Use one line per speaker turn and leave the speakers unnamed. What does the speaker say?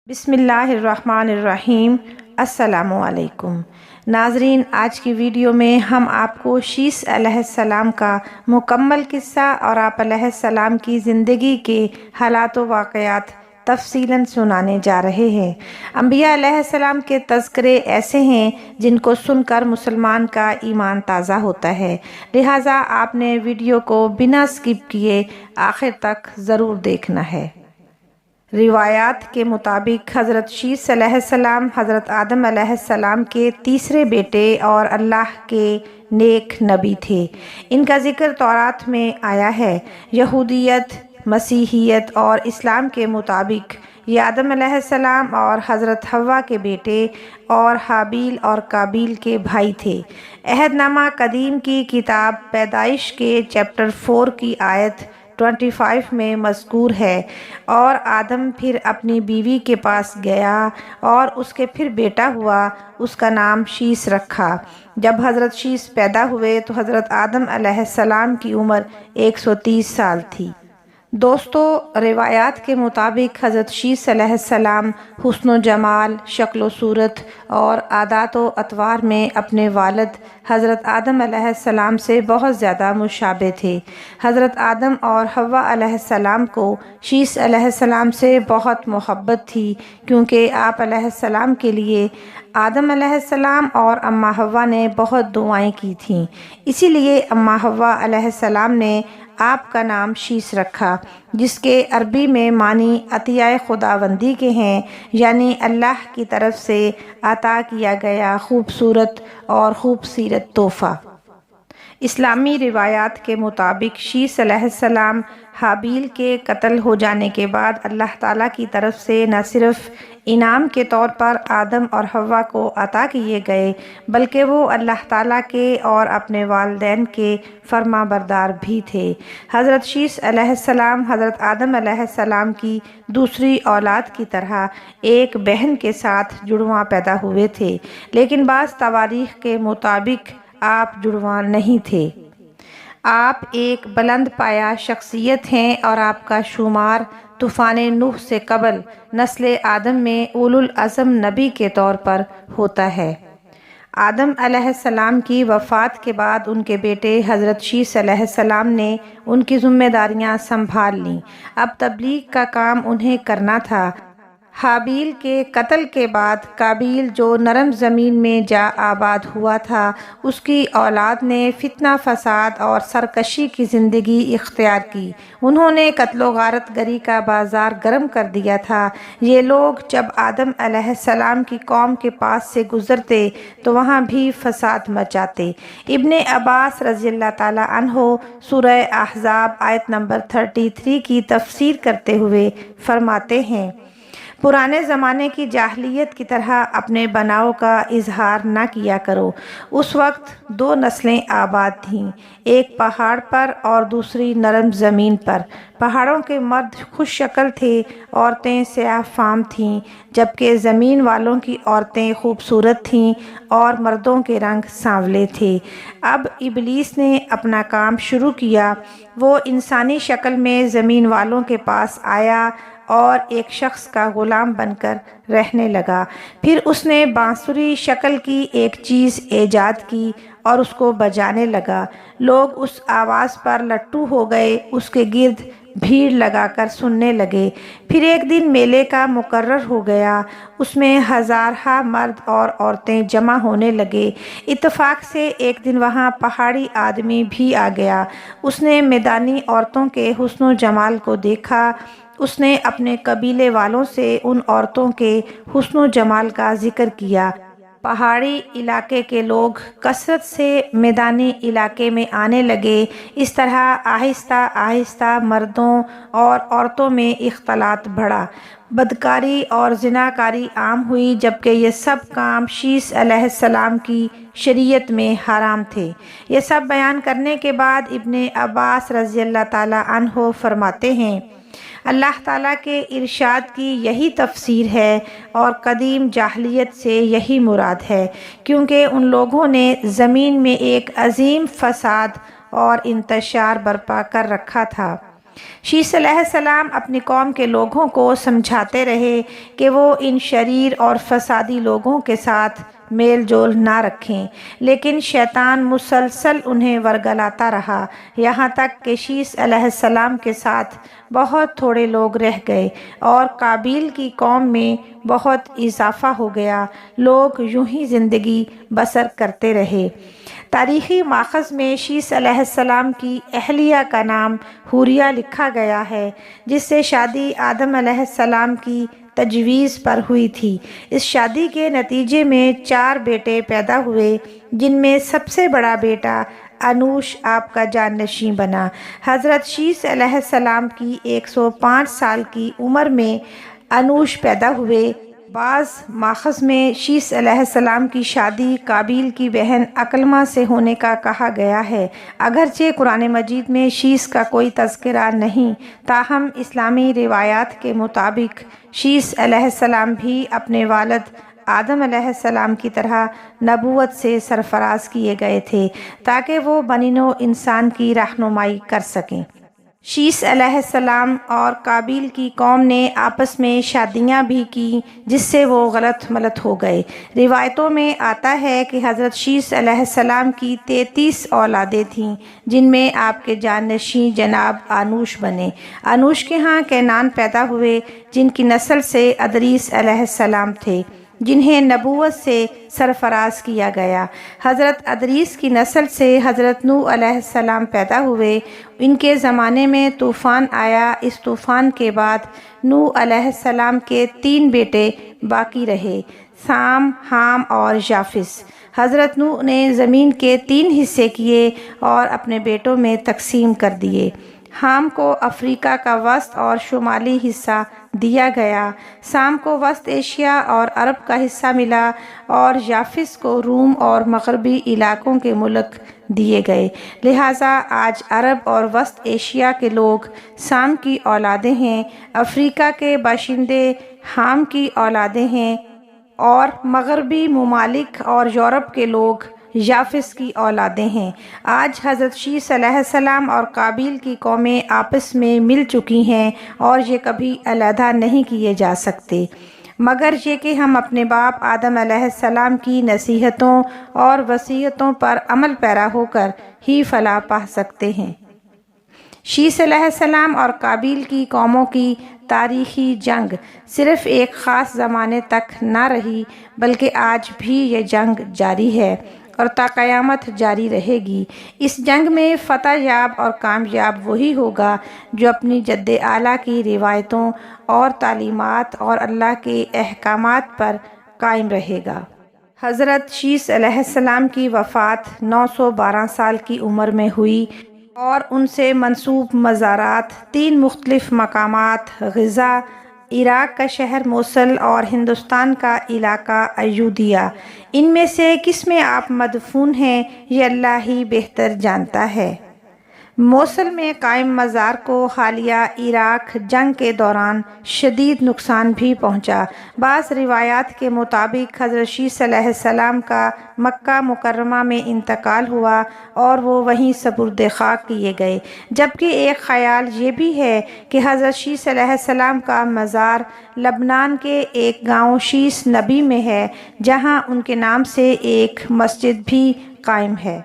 بسم اللہ الرحمن الرحیم۔ السلام علیکم ناظرین، آج کی ویڈیو میں ہم آپ کو شیث علیہ السلام کا مکمل قصہ اور آپ علیہ السلام کی زندگی کے حالات و واقعات تفصیلاً سنانے جا رہے ہیں۔ انبیاء علیہ السلام کے تذکرے ایسے ہیں جن کو سن کر مسلمان کا ایمان تازہ ہوتا ہے، لہٰذا آپ نے ویڈیو کو بنا سکپ کیے آخر تک ضرور دیکھنا ہے۔ روایات کے مطابق حضرت شیث علیہ السلام حضرت آدم علیہ السلام کے تیسرے بیٹے اور اللہ کے نیک نبی تھے۔ ان کا ذکر تورات میں آیا ہے۔ یہودیت، مسیحیت اور اسلام کے مطابق یہ آدم علیہ السلام اور حضرت حوا کے بیٹے اور حابیل اور قابیل کے بھائی تھے۔ عہد نامہ قدیم کی کتاب پیدائش کے چیپٹر 4 کی آیت 25 میں مذکور ہے، اور آدم پھر اپنی بیوی کے پاس گیا اور اس کے پھر بیٹا ہوا، اس کا نام شیث رکھا۔ جب حضرت شیث پیدا ہوئے تو حضرت آدم علیہ السلام کی عمر 130 سال تھی۔ دوستو، روایات کے مطابق حضرت شیث علیہ السلام حسن و جمال، شکل و صورت اور عادات و اطوار میں اپنے والد حضرت آدم علیہ السلام سے بہت زیادہ مشابہ تھے۔ حضرت آدم اور حوا علیہ السلام کو شیث علیہ السلام سے بہت محبت تھی، کیونکہ آپ علیہ السلام کے لیے آدم علیہ السلام اور اماں حوا نے بہت دعائیں کی تھیں، اسی لیے اماں حوا علیہ السلام نے آپ کا نام شیث رکھا، جس کے عربی میں معنی عطیہ خداوندی کے ہیں، یعنی اللہ کی طرف سے عطا کیا گیا خوبصورت اور خوبصیرت تحفہ۔ اسلامی روایات کے مطابق شیث علیہ السلام حابیل کے قتل ہو جانے کے بعد اللہ تعالیٰ کی طرف سے نہ صرف انعام کے طور پر آدم اور حوا کو عطا کیے گئے، بلکہ وہ اللہ تعالیٰ کے اور اپنے والدین کے فرما بردار بھی تھے۔ حضرت شیث علیہ السلام حضرت آدم علیہ السلام کی دوسری اولاد کی طرح ایک بہن کے ساتھ جڑواں پیدا ہوئے تھے، لیکن بعض تواریخ کے مطابق آپ جڑواں نہیں تھے۔ آپ ایک بلند پایہ شخصیت ہیں اور آپ کا شمار طوفان نوح سے قبل نسل آدم میں اولو العزم نبی کے طور پر ہوتا ہے۔ آدم علیہ السلام کی وفات کے بعد ان کے بیٹے حضرت شیث علیہ السلام نے ان کی ذمہ داریاں سنبھال لیں۔ اب تبلیغ کا کام انہیں کرنا تھا۔ حابیل کے قتل کے بعد قابیل، جو نرم زمین میں جا آباد ہوا تھا، اس کی اولاد نے فتنہ فساد اور سرکشی کی زندگی اختیار کی۔ انہوں نے قتل و غارت گری کا بازار گرم کر دیا تھا۔ یہ لوگ جب آدم علیہ السلام کی قوم کے پاس سے گزرتے تو وہاں بھی فساد مچاتے۔ ابن عباس رضی اللہ تعالیٰ عنہ سورہ احزاب آیت نمبر 33 کی تفسیر کرتے ہوئے فرماتے ہیں، پرانے زمانے کی جاہلیت کی طرح اپنے بناؤ کا اظہار نہ کیا کرو۔ اس وقت دو نسلیں آباد تھیں، ایک پہاڑ پر اور دوسری نرم زمین پر۔ پہاڑوں کے مرد خوش شکل تھے، عورتیں سیاہ فام تھیں، جبکہ زمین والوں کی عورتیں خوبصورت تھیں اور مردوں کے رنگ سانولے تھے۔ اب ابلیس نے اپنا کام شروع کیا۔ وہ انسانی شکل میں زمین والوں کے پاس آیا اور ایک شخص کا غلام بن کر رہنے لگا۔ پھر اس نے بانسری شکل کی ایک چیز ایجاد کی اور اس کو بجانے لگا۔ لوگ اس آواز پر لٹو ہو گئے، اس کے گرد بھیڑ لگا کر سننے لگے۔ پھر ایک دن میلے کا مقرر ہو گیا، اس میں ہزارہ مرد اور عورتیں جمع ہونے لگے۔ اتفاق سے ایک دن وہاں پہاڑی آدمی بھی آ گیا۔ اس نے میدانی عورتوں کے حسن و جمال کو دیکھا۔ اس نے اپنے قبیلے والوں سے ان عورتوں کے حسن و جمال کا ذکر کیا۔ پہاڑی علاقے کے لوگ کثرت سے میدانی علاقے میں آنے لگے۔ اس طرح آہستہ آہستہ مردوں اور عورتوں میں اختلاط بڑھا۔ بدکاری اور زناکاری عام ہوئی، جبکہ یہ سب کام شیث علیہ السلام کی شریعت میں حرام تھے۔ یہ سب بیان کرنے کے بعد ابن عباس رضی اللہ تعالیٰ عنہ فرماتے ہیں، اللہ تعالیٰ کے ارشاد کی یہی تفسیر ہے اور قدیم جاہلیت سے یہی مراد ہے، کیونکہ ان لوگوں نے زمین میں ایک عظیم فساد اور انتشار برپا کر رکھا تھا۔ شیس علیہ السلام اپنی قوم کے لوگوں کو سمجھاتے رہے کہ وہ ان شریر اور فسادی لوگوں کے ساتھ میل جول نہ رکھیں، لیکن شیطان مسلسل انہیں ورگلاتا رہا، یہاں تک کہ شیس علیہ السلام کے ساتھ بہت تھوڑے لوگ رہ گئے اور قابیل کی قوم میں بہت اضافہ ہو گیا۔ لوگ یوں ہی زندگی بسر کرتے رہے۔ تاریخی ماخذ میں شیس علیہ السلام کی اہلیہ کا نام حوریہ لکھا گیا ہے، جس سے شادی آدم علیہ السلام کی تجویز پر ہوئی تھی۔ اس شادی کے نتیجے میں 4 بیٹے پیدا ہوئے، جن میں سب سے بڑا بیٹا انوش آپ کا جانشین بنا۔ حضرت شیس علیہ السلام کی 105 سال کی عمر میں انوش پیدا ہوئے۔ بعض ماخذ میں شیس علیہ السلام کی شادی قابیل کی بہن عکلمہ سے ہونے کا کہا گیا ہے، اگرچہ قرآن مجید میں شیس کا کوئی تذکرہ نہیں، تاہم اسلامی روایات کے مطابق شیس علیہ السلام بھی اپنے والد آدم علیہ السلام کی طرح نبوت سے سرفراز کیے گئے تھے تاکہ وہ بنی نوع انسان کی رہنمائی کر سکیں۔ شیس علیہ السلام اور قابیل کی قوم نے آپس میں شادیاں بھی کی، جس سے وہ غلط ملت ہو گئے۔ روایتوں میں آتا ہے کہ حضرت شیس علیہ السلام کی 33 اولادیں تھیں، جن میں آپ کے جانشین جناب انوش بنے۔ انوش کے ہاں کینان پیدا ہوئے، جن کی نسل سے ادریس علیہ السلام تھے، جنہیں نبوت سے سرفراز کیا گیا۔ حضرت ادریس کی نسل سے حضرت نوح علیہ السلام پیدا ہوئے۔ ان کے زمانے میں طوفان آیا۔ اس طوفان کے بعد نوح علیہ السلام کے 3 بیٹے باقی رہے، سام، حام اور یافس۔ حضرت نوح نے زمین کے 3 حصے کیے اور اپنے بیٹوں میں تقسیم کر دیے۔ حام کو افریقہ کا وسط اور شمالی حصہ دیا گیا، سام کو وسط ایشیا اور عرب کا حصہ ملا، اور یافس کو روم اور مغربی علاقوں کے ملک دیے گئے۔ لہٰذا آج عرب اور وسط ایشیا کے لوگ سام کی اولادیں ہیں، افریقہ کے باشندے حام کی اولادیں ہیں، اور مغربی ممالک اور یورپ کے لوگ یافس کی اولادیں ہیں۔ آج حضرت شیس علیہ السلام اور قابیل کی قومیں آپس میں مل چکی ہیں اور یہ کبھی علیحدہ نہیں کیے جا سکتے، مگر یہ کہ ہم اپنے باپ آدم علیہ السلام کی نصیحتوں اور وصیتوں پر عمل پیرا ہو کر ہی فلاح پا سکتے ہیں۔ شیس علیہ السلام اور قابیل کی قوموں کی تاریخی جنگ صرف ایک خاص زمانے تک نہ رہی، بلکہ آج بھی یہ جنگ جاری ہے اور تا قیامت جاری رہے گی۔ اس جنگ میں فتح یاب اور کامیاب وہی ہوگا جو اپنی جد اعلیٰ کی روایتوں اور تعلیمات اور اللہ کے احکامات پر قائم رہے گا۔ حضرت شیس علیہ السلام کی وفات 912 سال کی عمر میں ہوئی اور ان سے منسوب مزارات 3 مختلف مقامات، غزہ، عراق کا شہر موصل اور ہندوستان کا علاقہ ایودھیا، ان میں سے کس میں آپ مدفون ہیں یہ اللہ ہی بہتر جانتا ہے۔ موصل میں قائم مزار کو حالیہ عراق جنگ کے دوران شدید نقصان بھی پہنچا۔ بعض روایات کے مطابق حضرت شیس علیہ السلام کا مکہ مکرمہ میں انتقال ہوا اور وہ وہیں سپرد خاک کیے گئے، جبکہ ایک خیال یہ بھی ہے کہ حضرت شیس علیہ السلام کا مزار لبنان کے ایک گاؤں شیس نبی میں ہے، جہاں ان کے نام سے ایک مسجد بھی قائم ہے۔